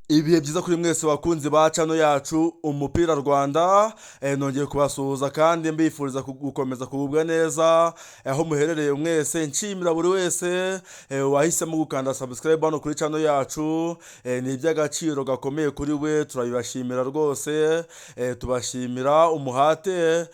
Ibihe byiza kuri mwese bakunzi ba cano yacu umupira Rwanda. Nongeye kubasuhuza kandi mbifuriza gukomeza kugubwa neza aho muherereye mwese. Nshimira buri wese wahisemo gukanda subscribe hano kuri cano yacu. Ni iby'agaciro gakomeye kuri we, turabibashimira rwose. Tubashimira umuhate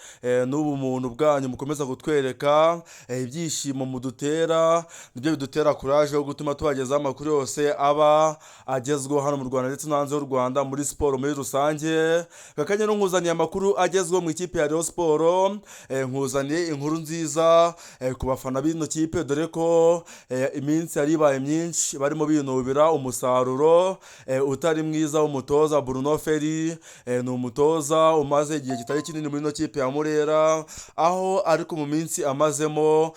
n'ubumuntu bwanyu mukomeza kutwereka. Ibyishimo mudutera nibyo bidutera courage yo gutuma tubagezaho amakuru yose aba agezweho hano mu Rwanda ndetse no hanze y'u Rwanda muri siporo muri rusange. Kakanya no nkuzaniye amakuru agezweho mu ikipe ya Rayon Sport. Nkuzaniye inkuru nziza ku bafana b'ino kipe, dore ko iminsi yari ibaye myinshi barimo binubira umusaruro utari mwiza w'umutoza Bruno Ferry. Ni umutoza umaze igihe kitari kinini muri ino kipe ya Murera, aho ariko mu minsi amazemo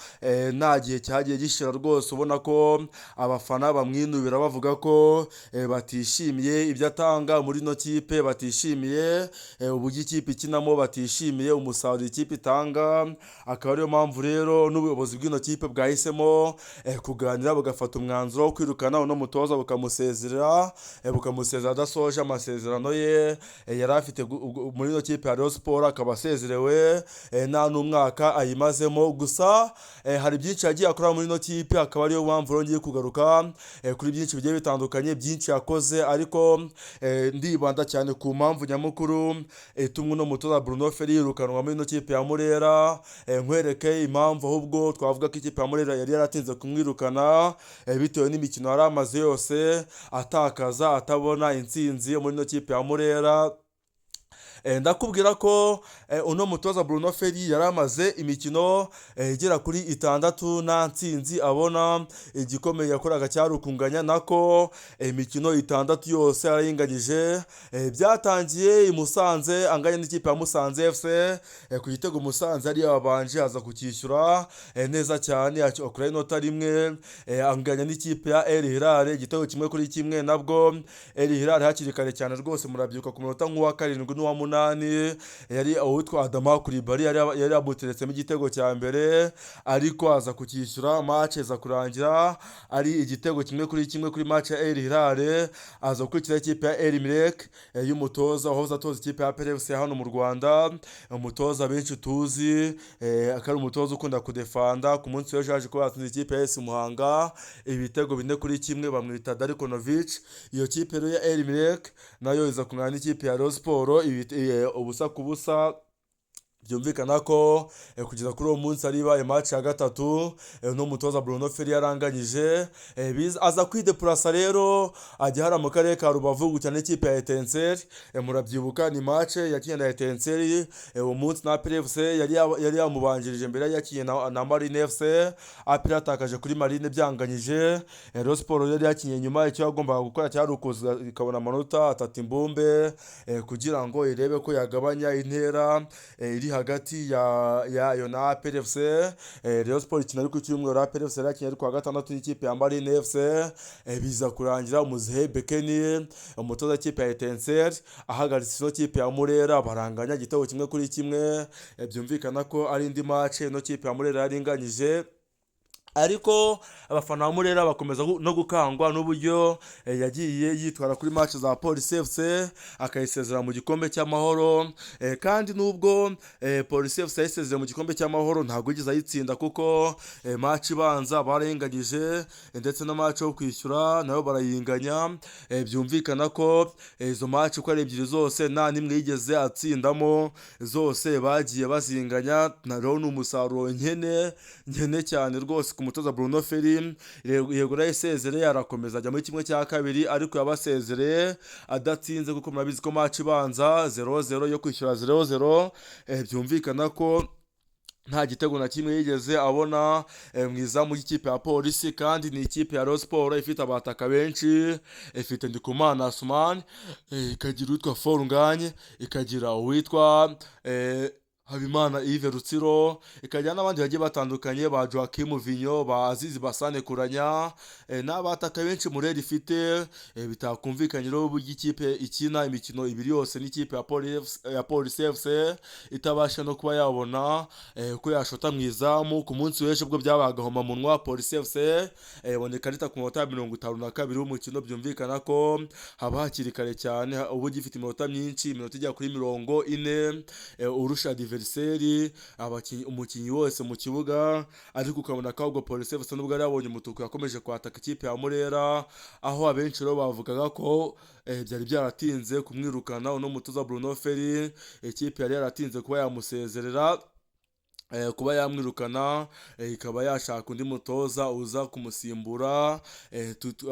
nta gihe cyagiye gishira rwose, ubona ko abafana bamwinubira bavuga ko batishimiye ibyo atanga muri ino kipe, batishimiye uburyo ikipe ikinamo, batishimiye umusaruro ikipe itanga. Akaba ariyo mpamvu rero n'ubuyobozi bw'ino kipe bwahisemo kuganira bugafata umwanzuro wo kwirukana uno mutoza, bukamusezera adasoje amasezerano ye yari afite muri ino kipe ya Rayon Sport. Akaba asezerewe nta n'umwaka ayimazemo, gusa hari byinshi yagiye akora muri ino kipe. Akaba ariyo mpamvu yongeye kugaruka kuri byinshi bigiye bitandukanye byinshi yakoze, ariko ndibanda cyane ku mpamvu nyamukuru itumwe uno mutoza Bruno Ferry yirukanwa muri ino kipe ya Murera. Nkwereke impamvu ahubwo twavuga ko ikipe ya Murera yari yaratinze kumwirukana bitewe n'imikino yari amaze yose atakaza atabona intsinzi yo muri ino kipe ya Murera. Ndakubwira ko uno mutoza Bruno Ferry yari amaze imikino igera kuri 6 nta ntsinzi abona. Igikomeye yakoraga cyari ukunganya, nako imikino 6 yose yarayinganyije. Byatangiye i Musanze anganya n'ikipe ya Musanze FC. Ku gitego Musanze yari yabanje aza kukishyura neza cyane, akora inota rimwe. Anganya n'ikipe ya El Hilal igitego 1-1, nabwo El Hilal hakiri kare cyane rwose, murabyuka ku minota nk'uwa 7 n'uwa 8 yari uwitwa Adama Coulibaly yari yamuteretsemo igitego cya mbere, ariko aza kukishyura. Match iza kurangira ari igitego 1-1 kuri match ya El Hilal. Aza gukurikira ikipe ya El Merreikh y'umutoza wahoze atoza ikipe ya PFC hano mu Rwanda, umutoza benshi tuzi akari umutoza ukunda kudefanda. Ku munsi w'ejo yaje kuba yatsinze ikipe ya AS Muhanga ibitego 4-1, bamwita Darikonovic. Iyo kipe rero ya El Merreikh nayo iza kungana n'ikipe ya Rayon Sport ubusa ku busa. Byumvikana ko kugeza kuri uwo munsi ari ibaye match ya gatatu no mutoza Bruno Ferry yaranganyije. Aza kwidepurasa rero ajya hara mu karere ka Rubavu cyane ikipe ya Etincelle. Murabyibuka ni match yakiye na Etincelle uwo munsi na PFC yari yamubanjirije mbere yakiye na Marine FC. APR atakaje kuri Marine byanganyije. Rayon Sport yari yakinye nyuma, icyo yagombaga gukora cyari ukuza ikabona amanota 3 imbumbe kugira ngo irebe ko yagabanya intera iri hagati ya na PFC. Rayon Sport ikina ari ku cyumweru, PFC yakinye ari ku wa gatandatu y'ikipe ya Marine FC. Biza kurangira Muzehe Bekeni umutoza w'ikipe ya Etincelle ahagaritse ino kipe ya Murera, baranganya igitego 1-1. Byumvikana ko ari indi match ino kipe ya Murera yaringanyije, ariko abafana ba Murera bakomeza no gukangwa n'uburyo yagiye yitwara kuri match za Police FC akayisezera mu gikombe cy'amahoro. Kandi nubwo Police FC yisezera mu gikombe cy'amahoro ntabwo yigeze ayitsinda, kuko match ibanza barayinganyije ndetse na match yo kwishyura nayo barayinganya. Byumvikana ko izo match uko ari ebyiri zose nta nimwe yigeze atsindamo, zose bagiye bazinganya. Rero ni umusaruro nkene cyane rwose ku mutoza Bruno Ferry. Yego yasezereye arakomeza ajya muri kimwe cya kabiri, ariko yabasezereye adatsinze, kuko murabizi ko match ibanza 0-0 yo kwishyura 0-0. Byumvikana ko nta gitego na kimwe yigeze abona mu izamu ry'ikipe ya Polisi. Kandi ni ikipe ya Rayon Sport ifite abataka benshi, ifite Ndikumana Asumani, ikagira uwitwa Forunganye, ikagira uwitwa Habimana Yves Rutsiro, ikajyana n'abandi bagiye batandukanye ba Joachim Vinyo, ba Azizi Basane Kuranya, n'abataka benshi Mureri ifite, bitakumvikanye rero uburyo ikipe ikina imikino ibiri yose n'ikipe ya Police FC itabasha no kuba yabona ko yashota mu izamu. Ku munsi w'ejo bwo byabaga homa munwa, Police FC ibona ikarita ku minota 52 w'umukino, byumvikana ko haba hakiri kare cyane, ubu gifite iminota myinshi, iminota ijya kuri 40 urusha adversary umukinnyi wese mu kibuga, ariko ukabona ko ahubwo Police FC nubwo yari yabonye umutuku yakomeje kwataka ikipe ya Murera, aho abenshi rero bavugaga ko byari byaratinze kumwirukana uno mutoza Bruno Ferry, ikipe yari yaratinze kuba yamusezerera, kuba yamwirukana, ikaba yashaka undi mutoza uza kumusimbura,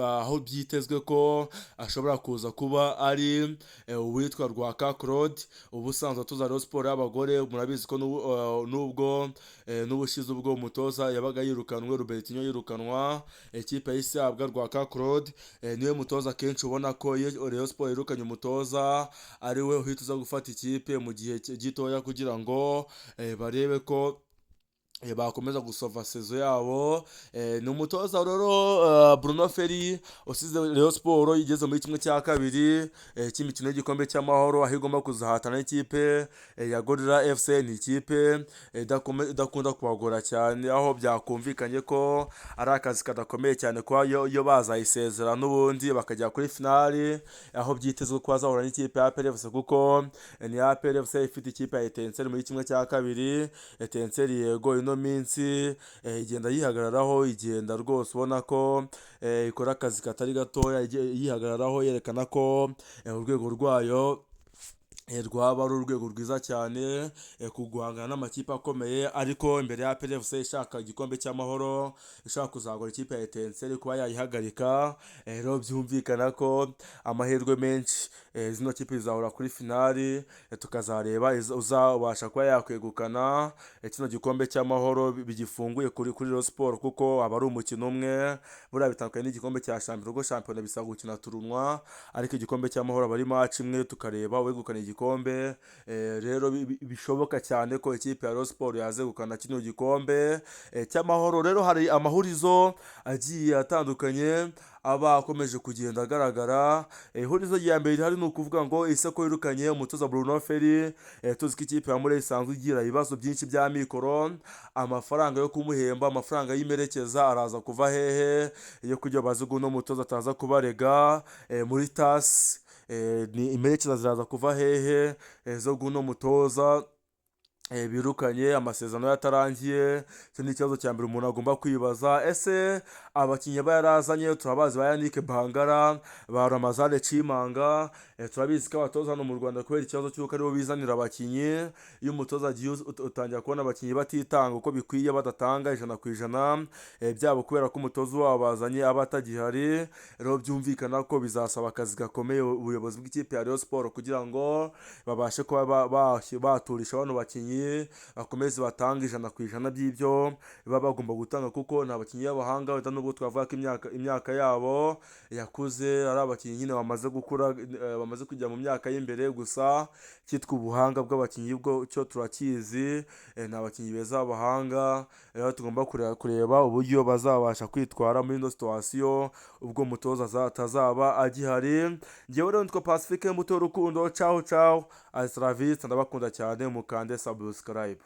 aho byitezwe ko ashobora kuza kuba ari uwitwa Rwaka Claude, ubusanzwe atoza Rayon Sport y'abagore. Murabizi ko nubwo n'ubushize ubwo umutoza yabaga yirukanwe, Robertinho yirukanwa, ikipe yahise ihabwa Rwaka Claude. Niwe mutoza kenshi ubona ko iyo Rayon Sport yirukanye umutoza ari we uhita uza gufata ikipe mu gihe gitoya kugira ngo barebe ko bakomeza gusova sezo yabo. Ni umutoza rero Bruno Ferry usize Rayon Sport igeze muri kimwe cya kabiri cy'imikino y'igikombe cy'amahoro, aho igomba kuzahatana n'ikipe ya Gorilla FC. Ni ikipe idakunda kubagora cyane, aho byakumvikanye ko ari akazi kadakomeye cyane kwa yo bazayisezera n'ubundi bakajya kuri finale, aho byitezwe ko bazahura n'ikipe ya APR FC, kuko ni APR FC ifite ikipe ya Etincelle muri kimwe cya kabiri. Etincelle yego ino minsi igenda yihagararaho, igenda rwose ubona ko ikora akazi katari gatoya, yihagararaho yerekana ko urwego rwayo rwaba ari urwego rwiza cyane ku guhangana n'amakipe akomeye. Ariko imbere ya APR FC ishaka igikombe cy'amahoro, ishaka kuzagura ikipe ya Etincelle kuba yayihagarika, rero byumvikana ko amahirwe menshi zino kipe zizahura kuri finali, tukazareba uzabasha kuba yakwegukana kino gikombe cy'amahoro bigifunguye kuri Rayon Sport, kuko aba ari umukino umwe. Buriya bitandukanye n'igikombe cya shampiyona, ubwo shampiyona bisaba gukina turunwa, ariko igikombe cy'amahoro aba ari match imwe, tukareba uwegukana igikombe. Rero bishoboka cyane ko ikipe ya Rayon Sport yazegukana kino gikombe cy'amahoro. Rero hari amahurizo agiye atandukanye aba akomeje kugenda agaragara. Ihurizo rya mbere hari ni ukuvuga ngo isoko yirukanye umutoza Bruno Ferry, tuzi ko ikipe ya Murera isanzwe igira ibibazo byinshi bya mikoro, amafaranga yo kumuhemba, amafaranga y'imerekeza araza kuva hehe, yo kujya bazigu no mutoza ataza kubarega muri TAS, ni imerekeza ziraza kuva hehe zo guno mutoza birukanye, amasezerano yatarangiye. Cyo ni ikibazo cya mbere umuntu agomba kwibaza. Ese abakinnyi bayarazanye turabazi, ba Yannick Bangara, ba Ramazane Chimanga, turabizi ko abatoza hano mu Rwanda kubera ikibazo cy'uko aribo bizanira abakinnyi, iyo umutoza agiye utangira kubona abakinnyi batitanga uko bikwiye, badatanga 100%, byabo kubera ko umutoza wabazanye aba atagihari. Rero byumvikana ko bizasaba akazi gakomeye ubuyobozi bw'ikipe ya Rayon Sport kugira ngo babashe kuba baturisha bano bakinnyi, bakomeze batanga 100% by'ibyo baba bagomba gutanga, kuko nta bakinnyi b'abahanga wenda nubwo twavuga ko imyaka yabo yakuze, ari abakinnyi nyine bamaze gukura, bamaze kujya mu myaka y'imbere. Gusa cyitwa ubuhanga bw'abakinnyi bwo cyo turakizi, ni abakinnyi beza b'abahanga. Rero tugomba kureba uburyo bazabasha kwitwara muri ino situation ubwo umutoza atazaba agihari. Ngewe rero nitwa Pacifique Muto Rukundo, ciao ciao, asraviste, ndabakunda cyane, mukande subscribe.